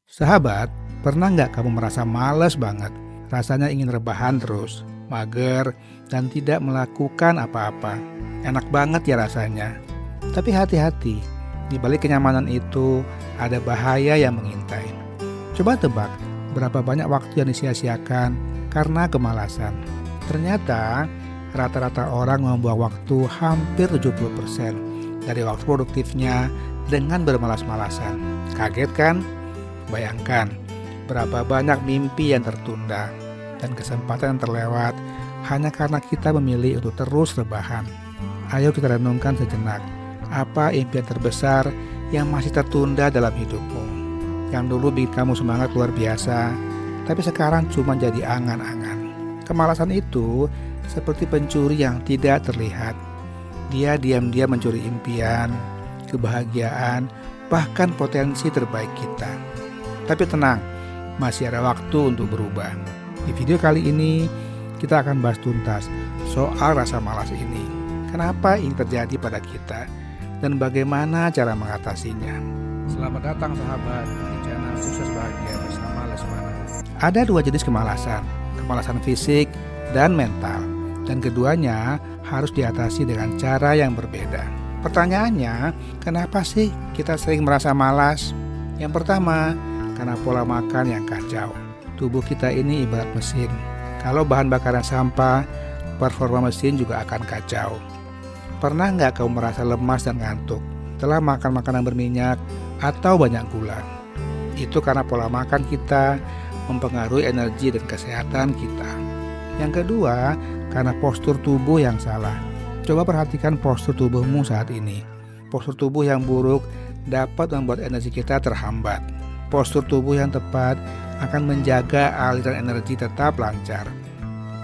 Sahabat, pernah nggak kamu merasa males banget? Rasanya ingin rebahan terus, mager, dan tidak melakukan apa-apa. Enak banget ya rasanya. Tapi hati-hati, di balik kenyamanan itu ada bahaya yang mengintai. Coba tebak, berapa banyak waktu yang disia-siakan karena kemalasan. Ternyata, rata-rata orang membuang waktu hampir 70% dari waktu produktifnya dengan bermalas-malasan. Kaget kan? Bayangkan, berapa banyak mimpi yang tertunda dan kesempatan yang terlewat hanya karena kita memilih untuk terus rebahan. Ayo kita renungkan sejenak, apa impian terbesar yang masih tertunda dalam hidupmu? Yang dulu bikin kamu semangat luar biasa, tapi sekarang cuma jadi angan-angan. Kemalasan itu seperti pencuri yang tidak terlihat. Dia diam-diam mencuri impian, kebahagiaan, bahkan potensi terbaik kita. Tapi tenang, masih ada waktu untuk berubah. Di video kali ini, kita akan bahas tuntas soal rasa malas ini. Kenapa ini terjadi pada kita, dan bagaimana cara mengatasinya. Selamat datang sahabat di channel Sukses Bahagia bersama Lesmana. Ada dua jenis kemalasan, kemalasan fisik dan mental. Dan keduanya harus diatasi dengan cara yang berbeda. Pertanyaannya, kenapa sih kita sering merasa malas? Yang pertama, karena pola makan yang kacau. Tubuh kita ini ibarat mesin. Kalau bahan bakaran sampah, performa mesin juga akan kacau. Pernah nggak kamu merasa lemas dan ngantuk setelah makan makanan berminyak atau banyak gula? Itu karena pola makan kita mempengaruhi energi dan kesehatan kita. Yang kedua, karena postur tubuh yang salah. Coba perhatikan postur tubuhmu saat ini. Postur tubuh yang buruk dapat membuat energi kita terhambat. Postur tubuh yang tepat akan menjaga aliran energi tetap lancar.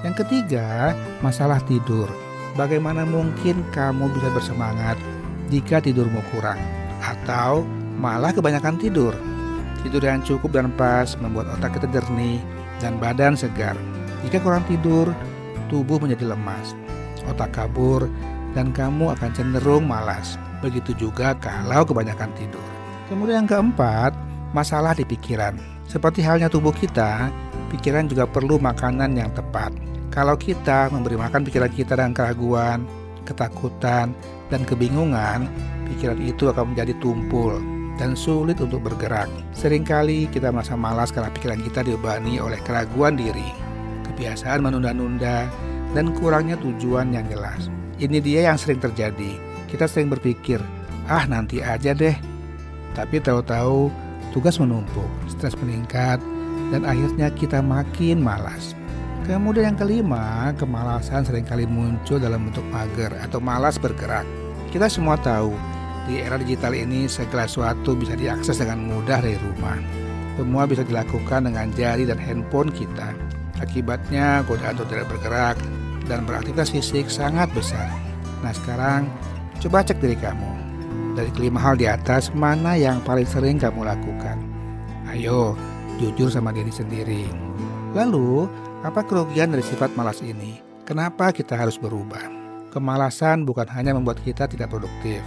Yang ketiga, masalah tidur. Bagaimana mungkin kamu bisa bersemangat jika tidurmu kurang? Atau malah kebanyakan tidur? Tidur yang cukup dan pas membuat otak kita jernih dan badan segar. Jika kurang tidur, tubuh menjadi lemas, otak kabur, dan kamu akan cenderung malas. Begitu juga kalau kebanyakan tidur. Kemudian yang keempat, masalah di pikiran. Seperti halnya tubuh kita, pikiran juga perlu makanan yang tepat. Kalau kita memberi makan pikiran kita dengan keraguan, ketakutan, dan kebingungan, pikiran itu akan menjadi tumpul dan sulit untuk bergerak. Seringkali kita merasa malas karena pikiran kita dibebani oleh keraguan diri, kebiasaan menunda-nunda, dan kurangnya tujuan yang jelas. Ini dia yang sering terjadi. Kita sering berpikir, nanti aja deh. Tapi tahu-tahu tugas menumpuk, stres meningkat, dan akhirnya kita makin malas. Kemudian yang kelima, kemalasan seringkali muncul dalam bentuk mager atau malas bergerak. Kita semua tahu, di era digital ini segala sesuatu bisa diakses dengan mudah dari rumah. Semua bisa dilakukan dengan jari dan handphone kita. Akibatnya godaan untuk tidak bergerak dan beraktivitas fisik sangat besar. Nah sekarang, coba cek diri kamu. Dari kelima hal di atas, mana yang paling sering kamu lakukan? Ayo, jujur sama diri sendiri. Lalu, apa kerugian dari sifat malas ini? Kenapa kita harus berubah? Kemalasan bukan hanya membuat kita tidak produktif.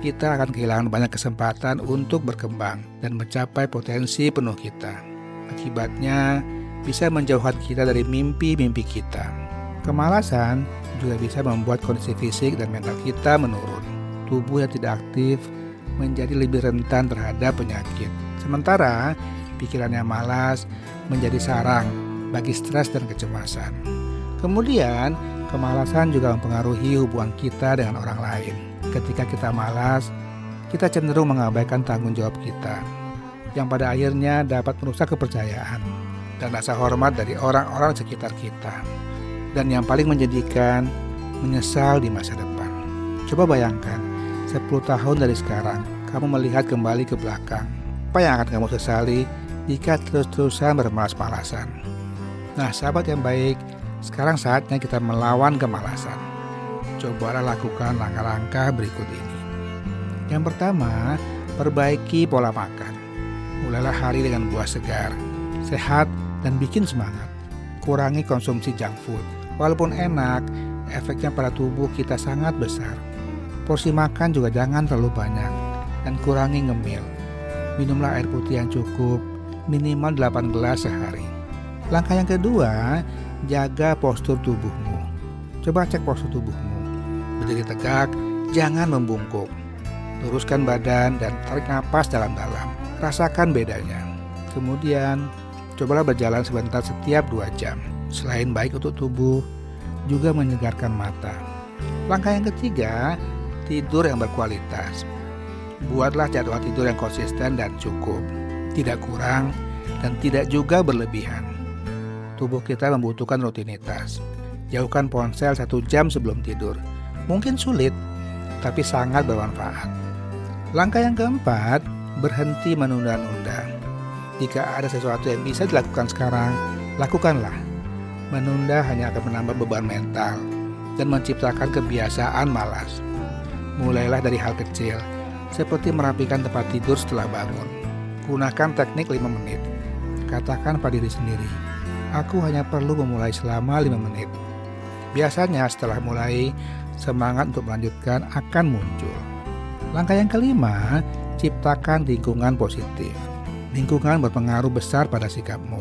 Kita akan kehilangan banyak kesempatan untuk berkembang dan mencapai potensi penuh kita. Akibatnya, bisa menjauhkan kita dari mimpi-mimpi kita. Kemalasan juga bisa membuat kondisi fisik dan mental kita menurun. Tubuh yang tidak aktif menjadi lebih rentan terhadap penyakit. Sementara pikiran yang malas menjadi sarang bagi stres dan kecemasan. Kemudian, kemalasan juga mempengaruhi hubungan kita dengan orang lain. Ketika kita malas, kita cenderung mengabaikan tanggung jawab kita, yang pada akhirnya dapat merusak kepercayaan dan rasa hormat dari orang-orang sekitar kita. Dan yang paling menjadikan, menyesal di masa depan. Coba bayangkan, 10 tahun dari sekarang, kamu melihat kembali ke belakang. Apa yang akan kamu sesali jika terus-terusan bermalas-malasan? Nah, sahabat yang baik, sekarang saatnya kita melawan kemalasan. Cobalah lakukan langkah-langkah berikut ini. Yang pertama, perbaiki pola makan. Mulailah hari dengan buah segar, sehat, dan bikin semangat. Kurangi konsumsi junk food. Walaupun enak, efeknya pada tubuh kita sangat besar. Porsi makan juga jangan terlalu banyak dan kurangi ngemil. Minumlah air putih yang cukup minimal 8 gelas sehari. Langkah yang kedua, jaga postur tubuhmu. Coba cek postur tubuhmu. Berdiri tegak, jangan membungkuk. Luruskan badan dan tarik napas dalam-dalam. Rasakan bedanya. Kemudian, cobalah berjalan sebentar setiap 2 jam. Selain baik untuk tubuh, juga menyegarkan mata. Langkah yang ketiga, tidur yang berkualitas. Buatlah jadwal tidur yang konsisten dan cukup. Tidak kurang dan tidak juga berlebihan. Tubuh kita membutuhkan rutinitas. Jauhkan ponsel 1 jam sebelum tidur. Mungkin sulit, tapi sangat bermanfaat. Langkah yang keempat, berhenti menunda-nunda. Jika ada sesuatu yang bisa dilakukan sekarang, lakukanlah. Menunda hanya akan menambah beban mental dan menciptakan kebiasaan malas. Mulailah dari hal kecil, seperti merapikan tempat tidur setelah bangun. Gunakan teknik 5 menit. Katakan pada diri sendiri, aku hanya perlu memulai selama 5 menit. Biasanya setelah mulai, semangat untuk melanjutkan akan muncul. Langkah yang kelima, ciptakan lingkungan positif. Lingkungan berpengaruh besar pada sikapmu.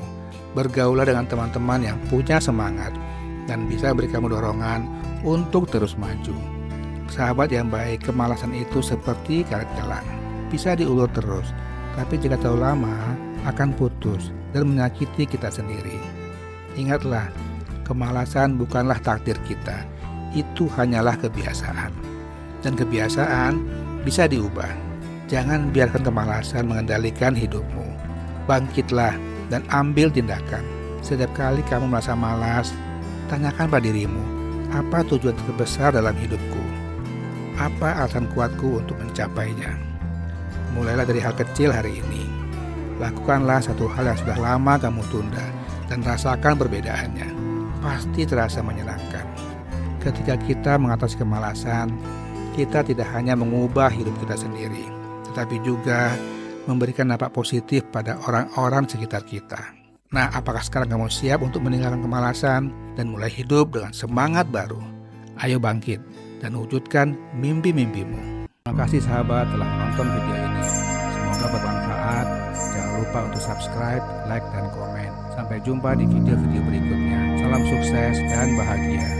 Bergaulah dengan teman-teman yang punya semangat dan bisa beri kamu dorongan untuk terus maju. Sahabat yang baik, kemalasan itu seperti karet gelang. Bisa diulur terus, tapi jika terlalu lama akan putus dan menyakiti kita sendiri. Ingatlah, kemalasan bukanlah takdir kita. Itu hanyalah kebiasaan. Dan kebiasaan bisa diubah. Jangan biarkan kemalasan mengendalikan hidupmu. Bangkitlah dan ambil tindakan. Setiap kali kamu merasa malas, tanyakan pada dirimu, apa tujuan terbesar dalam hidupku? Apa alasan kuatku untuk mencapainya? Mulailah dari hal kecil hari ini. Lakukanlah satu hal yang sudah lama kamu tunda dan rasakan perbedaannya. Pasti terasa menyenangkan. Ketika kita mengatasi kemalasan, kita tidak hanya mengubah hidup kita sendiri, tetapi juga memberikan dampak positif pada orang-orang sekitar kita. Nah, apakah sekarang kamu siap untuk meninggalkan kemalasan dan mulai hidup dengan semangat baru? Ayo bangkit dan wujudkan mimpi-mimpimu. Terima kasih sahabat telah menonton video ini. Semoga bermanfaat. Jangan lupa untuk subscribe, like, dan komen. Sampai jumpa di video-video berikutnya. Salam sukses dan bahagia.